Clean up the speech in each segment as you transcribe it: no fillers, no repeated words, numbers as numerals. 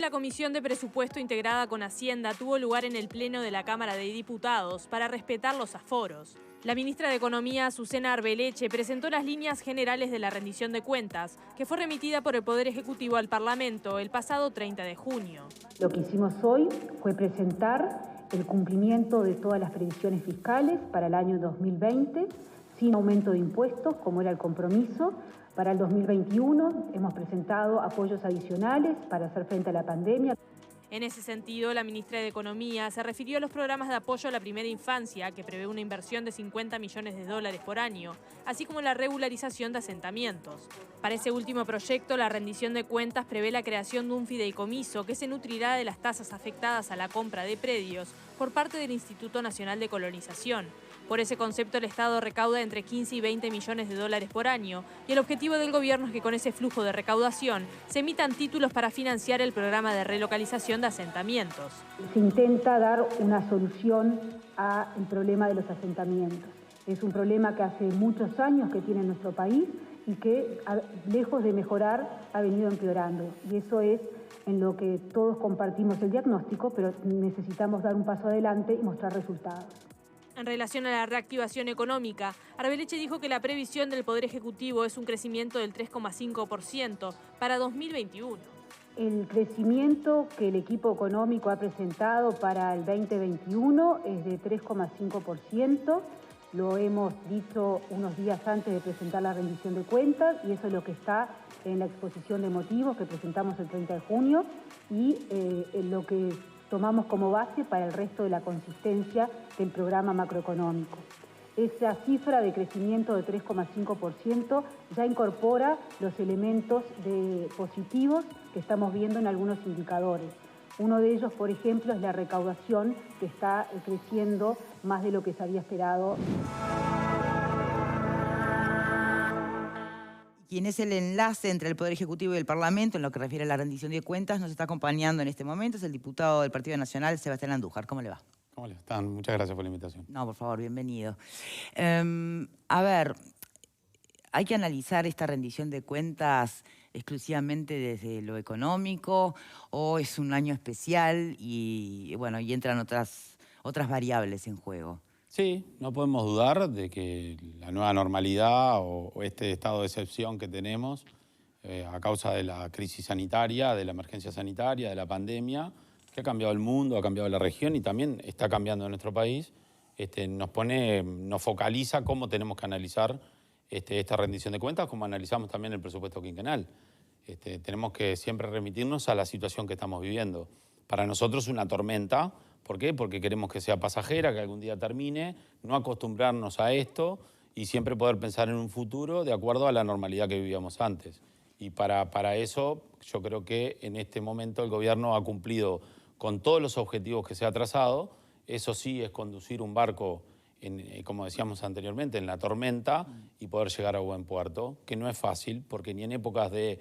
La Comisión de Presupuesto integrada con Hacienda tuvo lugar en el Pleno de la Cámara de Diputados para respetar los aforos. La ministra de Economía, Azucena Arbeleche, presentó las líneas generales de la rendición de cuentas, que fue remitida por el Poder Ejecutivo al Parlamento el pasado 30 de junio. Lo que hicimos hoy fue presentar el cumplimiento de todas las previsiones fiscales para el año 2020, sin aumento de impuestos, como era el compromiso. Para el 2021 hemos presentado apoyos adicionales para hacer frente a la pandemia. En ese sentido, la ministra de Economía se refirió a los programas de apoyo a la primera infancia, que prevé una inversión de 50 millones de dólares por año, así como la regularización de asentamientos. Para ese último proyecto, la rendición de cuentas prevé la creación de un fideicomiso que se nutrirá de las tasas afectadas a la compra de predios por parte del Instituto Nacional de Colonización. Por ese concepto, el Estado recauda entre 15 y 20 millones de dólares por año, y el objetivo del gobierno es que con ese flujo de recaudación se emitan títulos para financiar el programa de relocalización de asentamientos. Se intenta dar una solución al problema de los asentamientos. Es un problema que hace muchos años que tiene nuestro país y que, lejos de mejorar, ha venido empeorando. Y eso es en lo que todos compartimos el diagnóstico, pero necesitamos dar un paso adelante y mostrar resultados. En relación a la reactivación económica, Arbeleche dijo que la previsión del Poder Ejecutivo es un crecimiento del 3,5% para 2021. El crecimiento que el equipo económico ha presentado para el 2021 es de 3,5%. Lo hemos dicho unos días antes de presentar la rendición de cuentas y eso es lo que está en la exposición de motivos que presentamos el 30 de junio y lo que tomamos como base para el resto de la consistencia del programa macroeconómico. Esa cifra de crecimiento de 3,5% ya incorpora los elementos positivos que estamos viendo en algunos indicadores. Uno de ellos, por ejemplo, es la recaudación, que está creciendo más de lo que se había esperado. Quien es el enlace entre el Poder Ejecutivo y el Parlamento en lo que refiere a la rendición de cuentas nos está acompañando en este momento, es el diputado del Partido Nacional, Sebastián Andújar. ¿Cómo le va? ¿Cómo le están? Muchas gracias por la invitación. No, por favor, bienvenido. A ver, ¿hay que analizar esta rendición de cuentas exclusivamente desde lo económico o es un año especial y, bueno, y entran otras variables en juego? Sí, no podemos dudar de que la nueva normalidad o este estado de excepción que tenemos a causa de la crisis sanitaria, de la emergencia sanitaria, de la pandemia, que ha cambiado el mundo, ha cambiado la región y también está cambiando en nuestro país, nos focaliza cómo tenemos que analizar esta rendición de cuentas, como analizamos también el presupuesto quinquenal. Tenemos que siempre remitirnos a la situación que estamos viviendo. Para nosotros una tormenta. ¿Por qué? Porque queremos que sea pasajera, que algún día termine, no acostumbrarnos a esto y siempre poder pensar en un futuro de acuerdo a la normalidad que vivíamos antes. Y para eso yo creo que en este momento el gobierno ha cumplido con todos los objetivos que se ha trazado. Eso sí es conducir un barco, como decíamos anteriormente, en la tormenta y poder llegar a buen puerto, que no es fácil porque ni en épocas de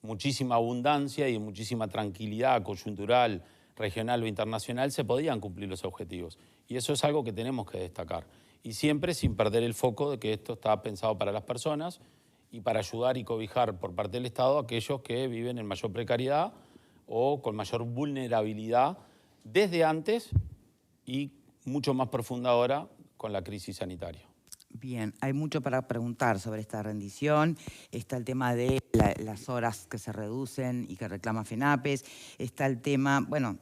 muchísima abundancia y muchísima tranquilidad coyuntural, regional o internacional, se podían cumplir los objetivos. Y eso es algo que tenemos que destacar. Y siempre sin perder el foco de que esto está pensado para las personas y para ayudar y cobijar por parte del Estado a aquellos que viven en mayor precariedad o con mayor vulnerabilidad desde antes y mucho más profunda ahora con la crisis sanitaria. Bien, hay mucho para preguntar sobre esta rendición. Está el tema de las horas que se reducen y que reclama FENAPES. Está el tema, bueno,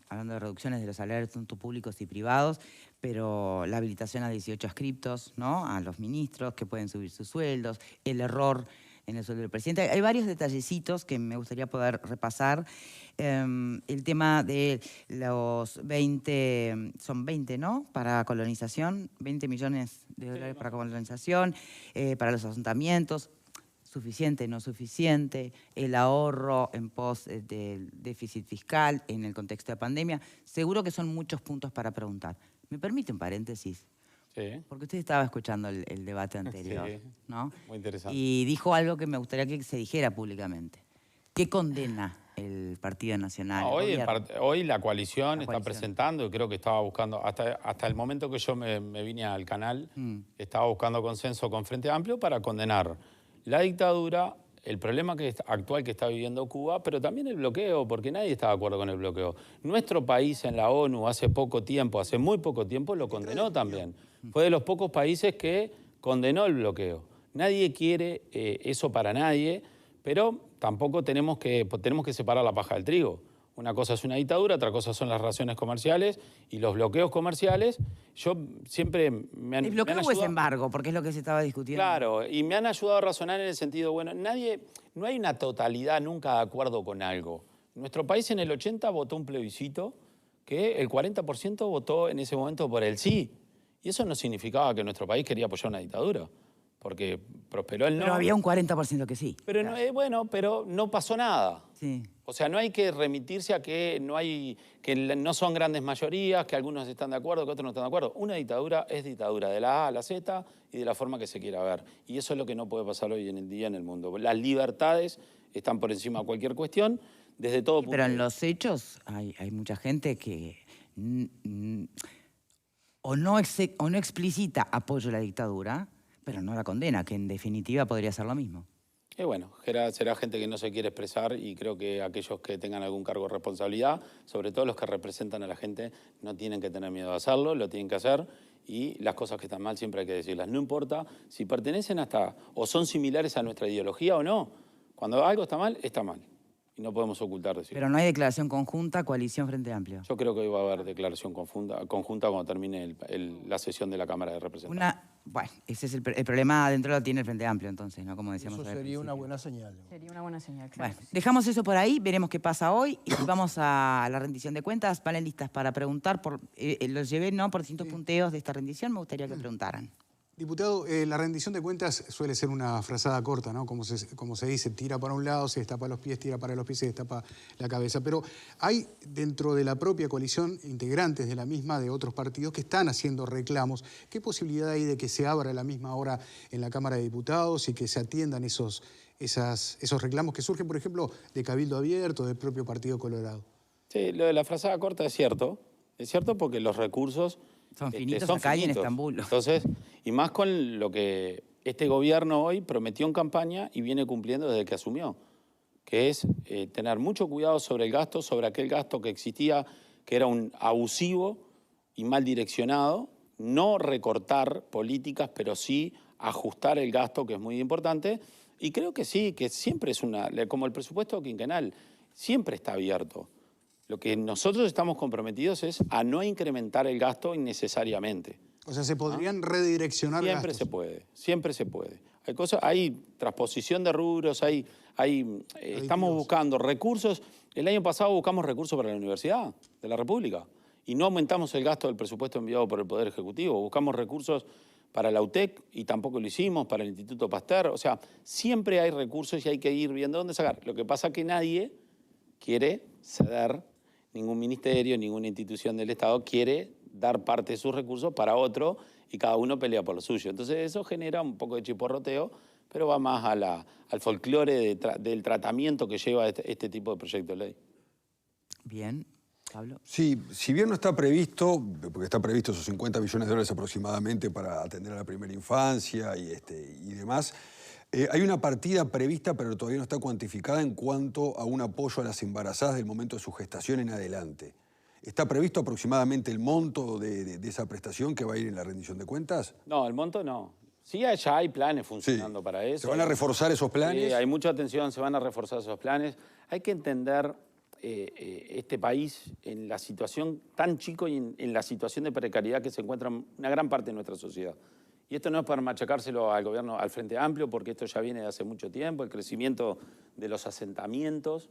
hablando de reducciones de los salarios tanto públicos y privados, pero la habilitación a 18 adscriptos, ¿no? A los ministros que pueden subir sus sueldos, el error en el sueldo del presidente. Hay varios detallecitos que me gustaría poder repasar. El tema de los 20, son 20, ¿no? Para colonización, 20 millones de dólares para colonización, para los asentamientos, suficiente, no suficiente, el ahorro en pos del déficit fiscal en el contexto de pandemia. Seguro que son muchos puntos para preguntar. ¿Me permite un paréntesis? Sí. Porque usted estaba escuchando el debate anterior, sí, ¿no? Muy interesante. Y dijo algo que me gustaría que se dijera públicamente. ¿Qué condena el Partido Nacional? Hoy la coalición está presentando, y creo que estaba buscando, hasta el momento que yo me vine al canal, estaba buscando consenso con Frente Amplio para condenar la dictadura, el problema actual que está viviendo Cuba, pero también el bloqueo, porque nadie está de acuerdo con el bloqueo. Nuestro país en la ONU hace muy poco tiempo, lo condenó también. Fue de los pocos países que condenó el bloqueo. Nadie quiere eso para nadie, pero tampoco tenemos que separar la paja del trigo. Una cosa es una dictadura, otra cosa son las relaciones comerciales y los bloqueos comerciales. Yo siempre me han... ¿El bloqueo o es embargo? Porque es lo que se estaba discutiendo. Claro, y me han ayudado a razonar en el sentido, bueno, no hay una totalidad nunca de acuerdo con algo. Nuestro país en el 80 votó un plebiscito que el 40% votó en ese momento por el sí. Y eso no significaba que nuestro país quería apoyar una dictadura, porque prosperó el no. Pero había un 40% que sí. Pero claro. Pero no pasó nada. Sí. O sea, no hay que remitirse a que no son grandes mayorías, que algunos están de acuerdo, que otros no están de acuerdo. Una dictadura es dictadura de la A a la Z y de la forma que se quiera ver. Y eso es lo que no puede pasar hoy en el día en el mundo. Las libertades están por encima de cualquier cuestión, desde todo punto. Pero en los hechos hay mucha gente que o no explicita apoyo a la dictadura, pero no la condena, que en definitiva podría ser lo mismo. Y bueno, será gente que no se quiere expresar y creo que aquellos que tengan algún cargo de responsabilidad, sobre todo los que representan a la gente, no tienen que tener miedo de hacerlo, lo tienen que hacer y las cosas que están mal siempre hay que decirlas. No importa si pertenecen o son similares a nuestra ideología o no. Cuando algo está mal, está mal. Y no podemos ocultar decirlo. Pero no hay declaración conjunta, coalición Frente Amplio. Yo creo que hoy va a haber declaración conjunta cuando termine la sesión de la Cámara de Representantes. Bueno, ese es el problema adentro lo tiene el Frente Amplio, entonces, ¿no? Como decíamos. Eso sería una buena señal. Sería una buena señal, claro. Bueno, dejamos eso por ahí, veremos qué pasa hoy y vamos a la rendición de cuentas. Panelistas para preguntar, los llevé por distintos punteos de esta rendición, me gustaría que preguntaran. Diputado, la rendición de cuentas suele ser una frazada corta, ¿no? Como se dice, tira para un lado, se destapa los pies, tira para los pies, se destapa la cabeza. Pero hay dentro de la propia coalición integrantes de la misma de otros partidos que están haciendo reclamos. ¿Qué posibilidad hay de que se abra a la misma hora en la Cámara de Diputados y que se atiendan esos reclamos que surgen, por ejemplo, de Cabildo Abierto, del propio Partido Colorado? Sí, lo de la frazada corta es cierto. Es cierto porque los recursos... Son finitos acá y en Estambul. Entonces, y más con lo que este gobierno hoy prometió en campaña y viene cumpliendo desde que asumió, que es tener mucho cuidado sobre el gasto, sobre aquel gasto que existía, que era un abusivo y mal direccionado, no recortar políticas, pero sí ajustar el gasto, que es muy importante, y creo que sí, que siempre es como el presupuesto quinquenal, siempre está abierto. Lo que nosotros estamos comprometidos es a no incrementar el gasto innecesariamente. O sea, ¿se podrían redireccionar gastos? Siempre se puede. Hay transposición de rubros, estamos buscando recursos. El año pasado buscamos recursos para la Universidad de la República y no aumentamos el gasto del presupuesto enviado por el Poder Ejecutivo. Buscamos recursos para la UTEC y tampoco lo hicimos, para el Instituto Pasteur. O sea, siempre hay recursos y hay que ir viendo dónde sacar. Lo que pasa es que nadie quiere ceder. Ningún ministerio, ninguna institución del Estado quiere dar parte de sus recursos para otro y cada uno pelea por lo suyo. Entonces eso genera un poco de chiporroteo, pero va más al folclore del tratamiento que lleva este tipo de proyecto de ley. Bien. Pablo. Sí, si bien no está previsto, porque está previsto esos 50 millones de dólares aproximadamente para atender a la primera infancia y demás, hay una partida prevista, pero todavía no está cuantificada en cuanto a un apoyo a las embarazadas del momento de su gestación en adelante. ¿Está previsto aproximadamente el monto de esa prestación que va a ir en la rendición de cuentas? No, el monto no. Sí, ya hay planes funcionando para eso. ¿Se van a reforzar esos planes? Sí, hay mucha atención, se van a reforzar esos planes. Hay que entender este país en la situación tan chico y en la situación de precariedad que se encuentra una gran parte de nuestra sociedad. Y esto no es para machacárselo al gobierno, al Frente Amplio, porque esto ya viene de hace mucho tiempo, el crecimiento de los asentamientos,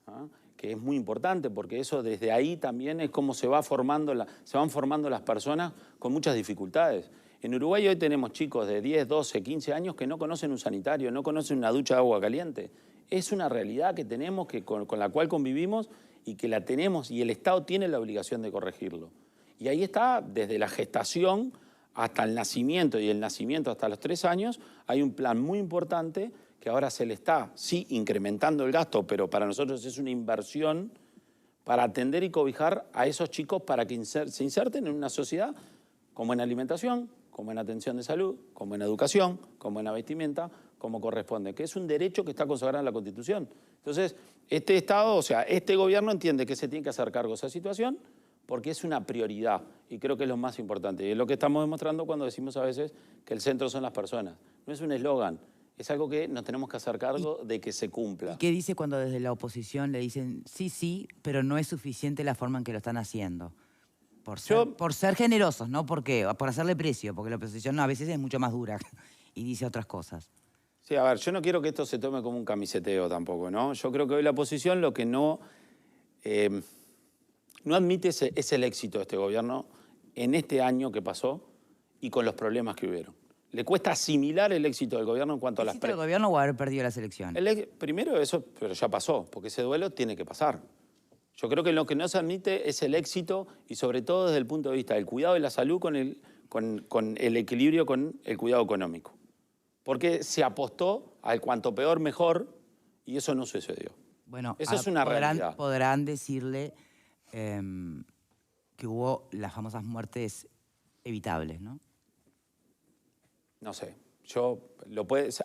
¿ah? Que es muy importante, porque eso desde ahí también es como se van formando las personas con muchas dificultades. En Uruguay hoy tenemos chicos de 10, 12, 15 años que no conocen un sanitario, no conocen una ducha de agua caliente. Es una realidad que tenemos, con la cual convivimos y que la tenemos, y el Estado tiene la obligación de corregirlo. Y ahí está, desde la gestación hasta el nacimiento y el nacimiento hasta los 3 años, hay un plan muy importante que ahora se le está, sí, incrementando el gasto, pero para nosotros es una inversión para atender y cobijar a esos chicos para que se inserten en una sociedad como en alimentación, como en atención de salud, como en educación, como en vestimenta, como corresponde, que es un derecho que está consagrado en la Constitución. Entonces, este Estado, o sea, este gobierno entiende que se tiene que hacer cargo de esa situación porque es una prioridad y creo que es lo más importante. Y es lo que estamos demostrando cuando decimos a veces que el centro son las personas. No es un eslogan, es algo que nos tenemos que hacer cargo de que se cumpla. ¿Y qué dice cuando desde la oposición le dicen sí, sí, pero no es suficiente la forma en que lo están haciendo? Por ser generosos, ¿no? Porque por hacerle precio, porque la oposición a veces es mucho más dura y dice otras cosas. Sí, a ver, yo no quiero que esto se tome como un camiseteo tampoco, ¿no? Yo creo que hoy la oposición lo que no admite es el éxito de este gobierno en este año que pasó y con los problemas que hubieron. Le cuesta asimilar el éxito del gobierno en cuanto a las... ¿El éxito del gobierno o haber perdido las elecciones? Primero eso, pero ya pasó, porque ese duelo tiene que pasar. Yo creo que lo que no se admite es el éxito y sobre todo desde el punto de vista del cuidado de la salud con el equilibrio con el cuidado económico. Porque se apostó al cuanto peor mejor y eso no sucedió. Bueno, eso es una realidad. Podrán decirle que hubo las famosas muertes evitables, ¿no? No sé.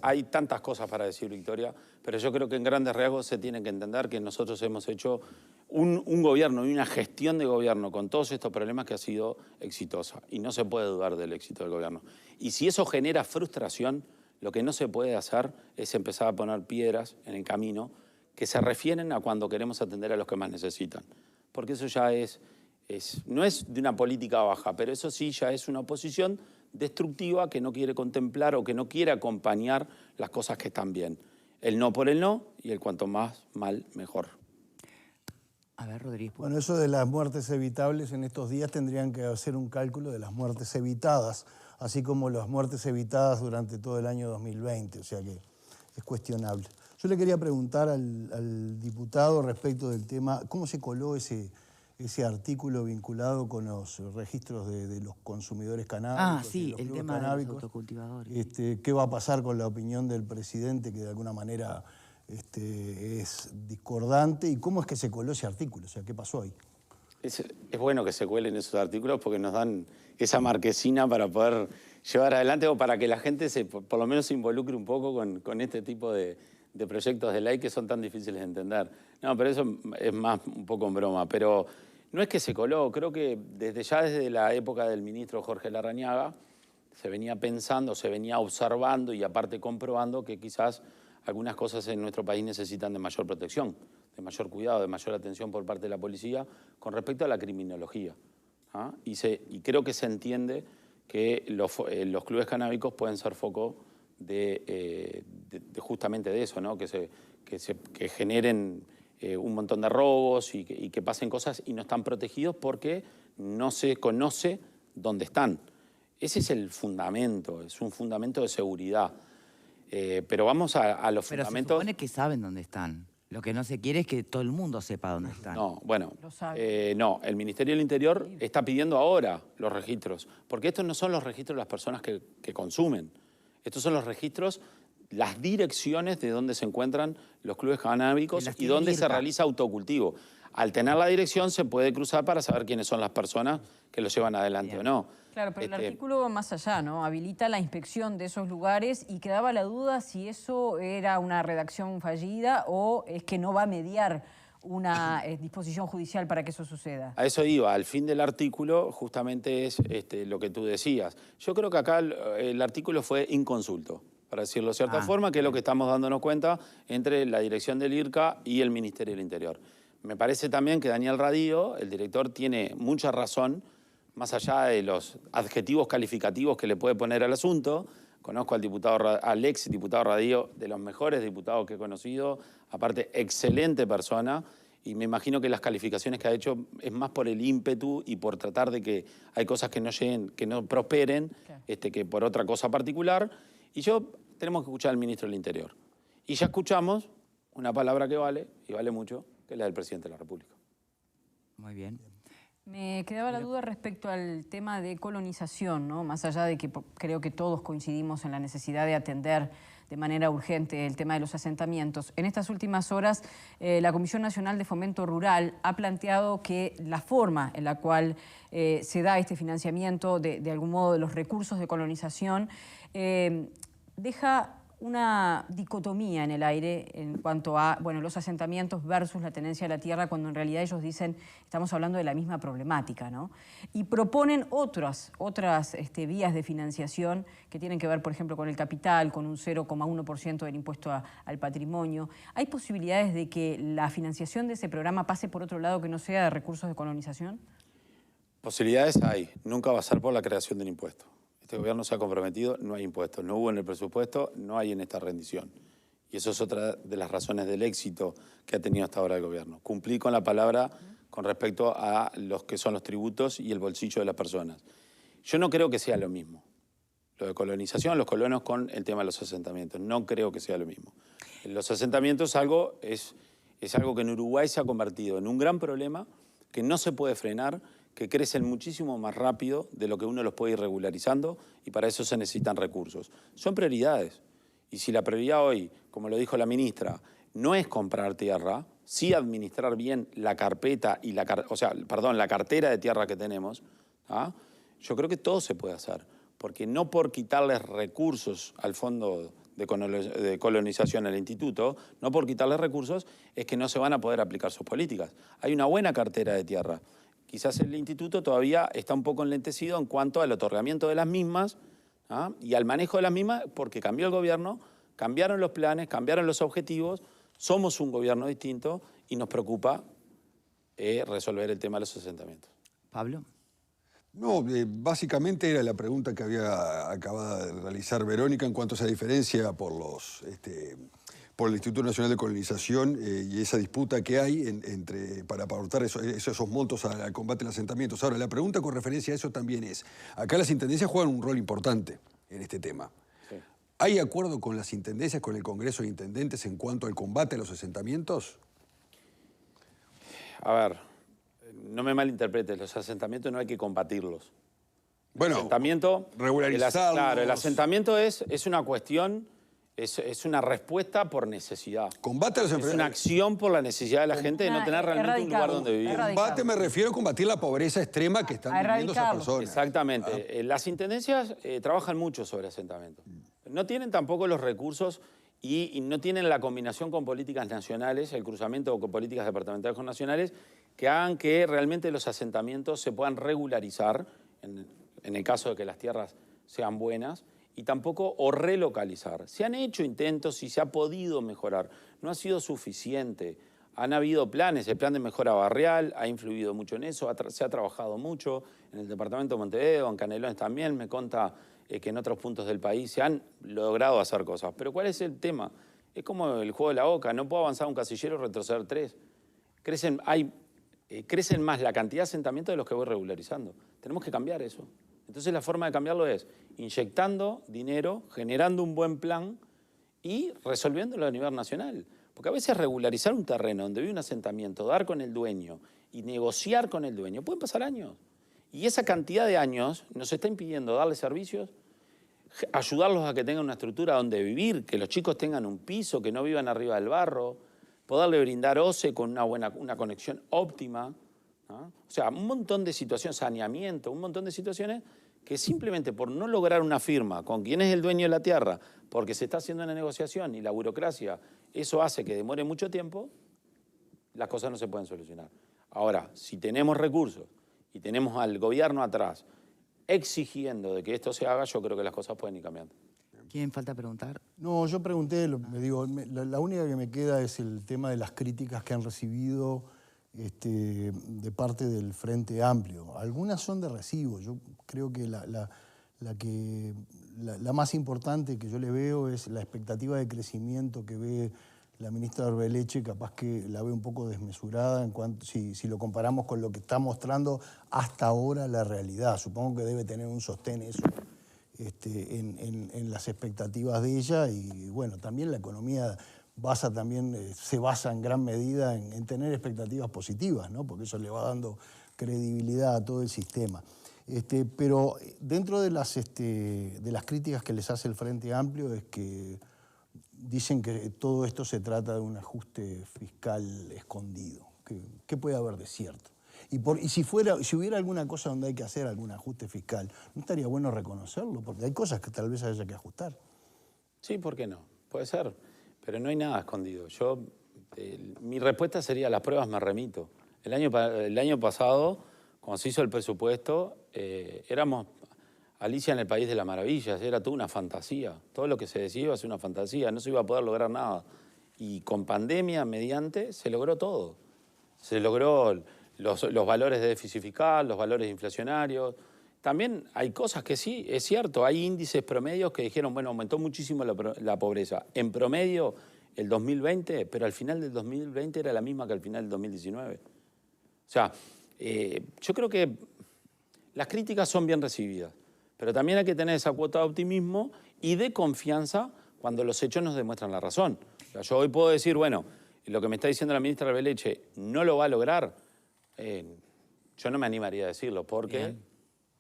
Hay tantas cosas para decir, Victoria, pero yo creo que en grandes rasgos se tiene que entender que nosotros hemos hecho un gobierno y una gestión de gobierno con todos estos problemas que ha sido exitosa. Y no se puede dudar del éxito del gobierno. Y si eso genera frustración, lo que no se puede hacer es empezar a poner piedras en el camino que se refieren a cuando queremos atender a los que más necesitan. Porque eso ya no es de una política baja, pero eso sí ya es una oposición destructiva que no quiere contemplar o que no quiere acompañar las cosas que están bien. El no por el no y el cuanto más mal, mejor. A ver, Rodríguez. Bueno, eso de las muertes evitables en estos días tendrían que hacer un cálculo de las muertes evitadas, así como las muertes evitadas durante todo el año 2020, o sea que es cuestionable. Yo le quería preguntar al diputado respecto del tema, ¿cómo se coló ese artículo vinculado con los registros de los consumidores canábicos? Ah, sí, el tema de los autocultivadores. ¿Qué va a pasar con la opinión del presidente, que de alguna manera es discordante? ¿Y cómo es que se coló ese artículo? O sea, ¿qué pasó ahí? Es bueno que se cuelen esos artículos porque nos dan esa marquesina para poder llevar adelante o para que la gente por lo menos se involucre un poco con este tipo de proyectos de ley que son tan difíciles de entender. No, pero eso es más un poco en broma. Pero no es que se coló, creo que desde la época del ministro Jorge Larrañaga se venía pensando, se venía observando y aparte comprobando que quizás algunas cosas en nuestro país necesitan de mayor protección, de mayor cuidado, de mayor atención por parte de la policía con respecto a la criminología. ¿Ah? Y creo que se entiende que los clubes canábicos pueden ser foco justamente de eso, ¿no? que generen un montón de robos y que pasen cosas y no están protegidos porque no se conoce dónde están. Ese es el fundamento, es un fundamento de seguridad. Pero vamos a los fundamentos... Pero se supone que saben dónde están. Lo que no se quiere es que todo el mundo sepa dónde están. No, bueno, no, el Ministerio del Interior está pidiendo ahora los registros, porque estos no son los registros de las personas que consumen. Estos son los registros, las direcciones de dónde se encuentran los clubes canábicos y dónde se realiza autocultivo. Al tener la dirección se puede cruzar para saber quiénes son las personas que lo llevan adelante o no. Claro, pero el artículo va más allá, ¿no? Habilita la inspección de esos lugares y quedaba la duda si eso era una redacción fallida o es que no va a mediar una disposición judicial para que eso suceda. A eso iba. Al fin del artículo justamente es lo que tú decías. Yo creo que acá el artículo fue inconsulto, para decirlo de cierta forma, que es lo que estamos dándonos cuenta entre la dirección del IRCA y el Ministerio del Interior. Me parece también que Daniel Radío, el director, tiene mucha razón, más allá de los adjetivos calificativos que le puede poner al asunto. Conozco al ex diputado Radío, de los mejores diputados que he conocido, aparte excelente persona, y me imagino que las calificaciones que ha hecho es más por el ímpetu y por tratar de que hay cosas que no lleguen, que no prosperen, que por otra cosa particular. Y tenemos que escuchar al ministro del Interior. Y ya escuchamos una palabra que vale, y vale mucho, que es la del presidente de la República. Muy bien. Me quedaba la duda respecto al tema de colonización, ¿no? Más allá de que creo que todos coincidimos en la necesidad de atender de manera urgente el tema de los asentamientos. En estas últimas horas, la Comisión Nacional de Fomento Rural ha planteado que la forma en la cual se da este financiamiento, de algún modo, de los recursos de colonización, deja una dicotomía en el aire en cuanto a los asentamientos versus la tenencia de la tierra, cuando en realidad ellos dicen, estamos hablando de la misma problemática, ¿no? Y proponen otras vías de financiación que tienen que ver, por ejemplo, con el capital, con un 0,1% del impuesto al patrimonio. ¿Hay posibilidades de que la financiación de ese programa pase por otro lado que no sea de recursos de colonización? Posibilidades hay, nunca va a ser por la creación del impuesto. Este gobierno se ha comprometido, no hay impuestos, no hubo en el presupuesto, no hay en esta rendición. Y eso es otra de las razones del éxito que ha tenido hasta ahora el gobierno. Cumplir con la palabra con respecto a los que son los tributos y el bolsillo de las personas. Yo no creo que sea lo mismo. Lo de colonización, los colonos con el tema de los asentamientos, no creo que sea lo mismo. Los asentamientos es algo que en Uruguay se ha convertido en un gran problema que no se puede frenar, que crecen muchísimo más rápido de lo que uno los puede ir regularizando y para eso se necesitan recursos. Son prioridades. Y si la prioridad hoy, como lo dijo la ministra, no es comprar tierra, sí administrar bien la carpeta y la cartera de tierra que tenemos, ¿ah? Yo creo que todo se puede hacer. Porque no por quitarles recursos al Fondo de Colonización al Instituto, no por quitarles recursos, es que no se van a poder aplicar sus políticas. Hay una buena cartera de tierra. Quizás el Instituto todavía está un poco enlentecido en cuanto al otorgamiento de las mismas, ¿ah? Y al manejo de las mismas, porque cambió el gobierno, cambiaron los planes, cambiaron los objetivos, somos un gobierno distinto y nos preocupa resolver el tema de los asentamientos. Pablo. No, básicamente era la pregunta que había acabado de realizar Verónica en cuanto a esa diferencia por el Instituto Nacional de Colonización y esa disputa que hay para aportar esos montos al combate de los asentamientos. Ahora, la pregunta con referencia a eso también es, acá las intendencias juegan un rol importante en este tema. Sí. ¿Hay acuerdo con las intendencias, con el Congreso de Intendentes en cuanto al combate a los asentamientos? A ver, no me malinterpretes, los asentamientos no hay que combatirlos. Bueno, regularizarlos. Claro, el asentamiento es una cuestión... Es una respuesta por necesidad. Combate a los es una acción por la necesidad de la gente de no tener realmente un lugar donde vivir. Combate me refiero a combatir la pobreza extrema que están viviendo esas personas. Exactamente. Las intendencias trabajan mucho sobre asentamientos. No tienen tampoco los recursos y no tienen la combinación con políticas nacionales, el cruzamiento con políticas departamentales con nacionales, que hagan que realmente los asentamientos se puedan regularizar, en el caso de que las tierras sean buenas, y tampoco o relocalizar. Se han hecho intentos y se ha podido mejorar. No ha sido suficiente. Han habido planes, el plan de mejora barrial ha influido mucho en eso, se ha trabajado mucho en el departamento de Montevideo, en Canelones también, me consta que en otros puntos del país se han logrado hacer cosas. Pero ¿cuál es el tema? Es como el juego de la oca, no puedo avanzar un casillero y retroceder 3. Crecen más la cantidad de asentamientos de los que voy regularizando. Tenemos que cambiar eso. Entonces la forma de cambiarlo es inyectando dinero, generando un buen plan y resolviéndolo a nivel nacional. Porque a veces regularizar un terreno donde vive un asentamiento, dar con el dueño y negociar con el dueño, pueden pasar años. Y esa cantidad de años nos está impidiendo darles servicios, ayudarlos a que tengan una estructura donde vivir, que los chicos tengan un piso, que no vivan arriba del barro, poderle brindar OCE con una conexión óptima, ¿no? O sea, un montón de situaciones, saneamiento, un montón de situaciones que simplemente por no lograr una firma con quien es el dueño de la tierra, porque se está haciendo una negociación y la burocracia, eso hace que demore mucho tiempo, las cosas no se pueden solucionar. Ahora, si tenemos recursos y tenemos al gobierno atrás exigiendo de que esto se haga, yo creo que las cosas pueden ir cambiando. ¿Quién falta preguntar? No, yo pregunté, la única que me queda es el tema de las críticas que han recibido de parte del Frente Amplio. Algunas son de recibo. Yo creo que la más importante que yo le veo es la expectativa de crecimiento que ve la ministra Arbeleche, capaz que la ve un poco desmesurada en cuanto, si lo comparamos con lo que está mostrando hasta ahora la realidad. Supongo que debe tener un sostén eso en las expectativas de ella y bueno, también la economía se basa en gran medida en tener expectativas positivas, ¿no? Porque eso le va dando credibilidad a todo el sistema. Pero dentro de las críticas que les hace el Frente Amplio es que dicen que todo esto se trata de un ajuste fiscal escondido. ¿Qué puede haber de cierto? Y si hubiera alguna cosa donde hay que hacer algún ajuste fiscal, ¿no estaría bueno reconocerlo? Porque hay cosas que tal vez haya que ajustar. Sí, ¿por qué no? Puede ser, pero no hay nada escondido. Mi respuesta sería, las pruebas me remito. El año pasado, cuando se hizo el presupuesto, éramos Alicia en el País de las Maravillas, era toda una fantasía. Todo lo que se decía iba a ser una fantasía, no se iba a poder lograr nada. Y con pandemia mediante se logró todo. Se logró los valores de déficit fiscal, los valores inflacionarios. También hay cosas que sí, es cierto, hay índices promedios que dijeron, bueno, aumentó muchísimo la pobreza. En promedio, el 2020, pero al final del 2020 era la misma que al final del 2019. O sea, yo creo que las críticas son bien recibidas, pero también hay que tener esa cuota de optimismo y de confianza cuando los hechos nos demuestran la razón. O sea, yo hoy puedo decir, bueno, lo que me está diciendo la ministra Arbeleche no lo va a lograr. Yo no me animaría a decirlo porque... Bien.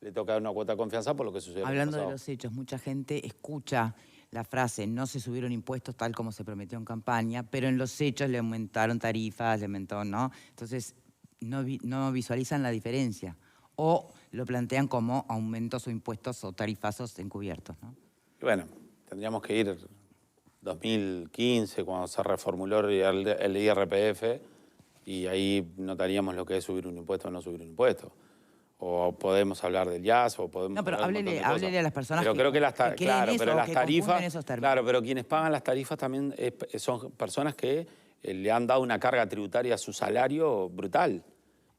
Le toca dar una cuota de confianza por lo que sucedió. Hablando de los hechos, mucha gente escucha la frase no se subieron impuestos tal como se prometió en campaña, pero en los hechos le aumentaron tarifas, le aumentó, ¿no? Entonces no visualizan la diferencia o lo plantean como aumentos o impuestos o tarifazos encubiertos, ¿no? Y bueno, tendríamos que ir 2015 cuando se reformuló el IRPF y ahí notaríamos lo que es subir un impuesto o no subir un impuesto. O podemos hablar del IAS, o podemos... No, pero háblele a las personas pero creo que las claro, pero las tarifas... Claro, pero quienes pagan las tarifas también son personas que le han dado una carga tributaria a su salario brutal.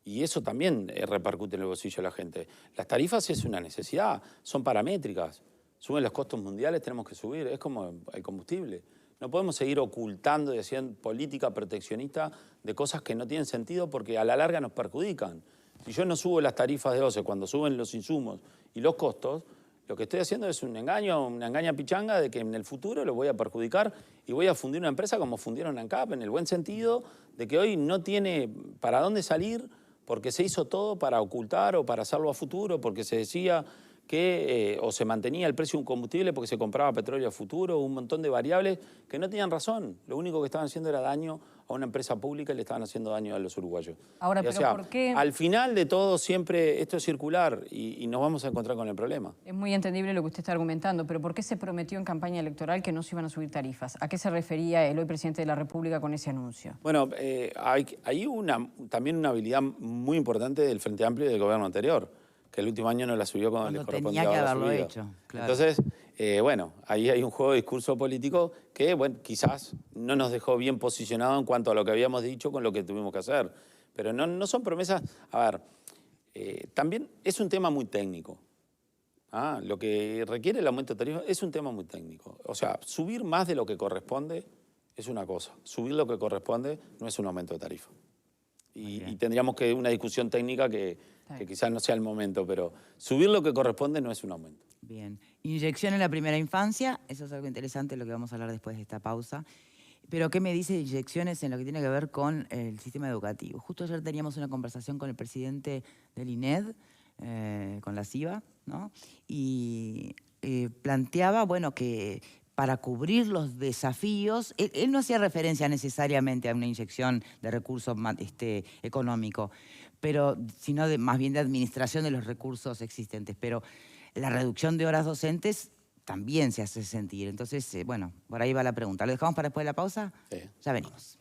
Y eso también repercute en el bolsillo de la gente. Las tarifas es una necesidad, son paramétricas. Suben los costos mundiales, tenemos que subir. Es como el combustible. No podemos seguir ocultando y haciendo política proteccionista de cosas que no tienen sentido porque a la larga nos perjudican. Si yo no subo las tarifas de OCE cuando suben los insumos y los costos, lo que estoy haciendo es un engaño, una engaña pichanga de que en el futuro lo voy a perjudicar y voy a fundir una empresa como fundieron ANCAP, en el buen sentido de que hoy no tiene para dónde salir porque se hizo todo para ocultar o para hacerlo a futuro, porque se decía que o se mantenía el precio de un combustible porque se compraba petróleo a futuro, un montón de variables que no tenían razón. Lo único que estaban haciendo era daño a una empresa pública y le estaban haciendo daño a los uruguayos. Ahora, pero ¿por qué? Al final de todo siempre esto es circular y nos vamos a encontrar con el problema. Es muy entendible lo que usted está argumentando, pero ¿por qué se prometió en campaña electoral que no se iban a subir tarifas? ¿A qué se refería el hoy presidente de la República con ese anuncio? Bueno, hay también una habilidad muy importante del Frente Amplio y del gobierno anterior, que el último año no la subió cuando le correspondía tenía que haberla haberlo subido. hecho, claro. Entonces, bueno, ahí hay un juego de discurso político que, bueno, quizás no nos dejó bien posicionado en cuanto a lo que habíamos dicho con lo que tuvimos que hacer. Pero no son promesas... A ver, también es un tema muy técnico. Lo que requiere el aumento de tarifas es un tema muy técnico. O sea, subir más de lo que corresponde es una cosa. Subir lo que corresponde no es un aumento de tarifa. Y tendríamos que una discusión técnica que quizás no sea el momento, pero subir lo que corresponde no es un aumento. Bien. Inyección en la primera infancia, eso es algo interesante, lo que vamos a hablar después de esta pausa. Pero ¿qué me dice de inyecciones en lo que tiene que ver con el sistema educativo? Justo ayer teníamos una conversación con el presidente del INED, con la CIBA, ¿no? Y planteaba, bueno, que para cubrir los desafíos, él no hacía referencia necesariamente a una inyección de recursos económico, pero sino más bien de administración de los recursos existentes. Pero la reducción de horas docentes también se hace sentir. Entonces, bueno, por ahí va la pregunta. ¿Lo dejamos para después de la pausa? Sí. Ya venimos.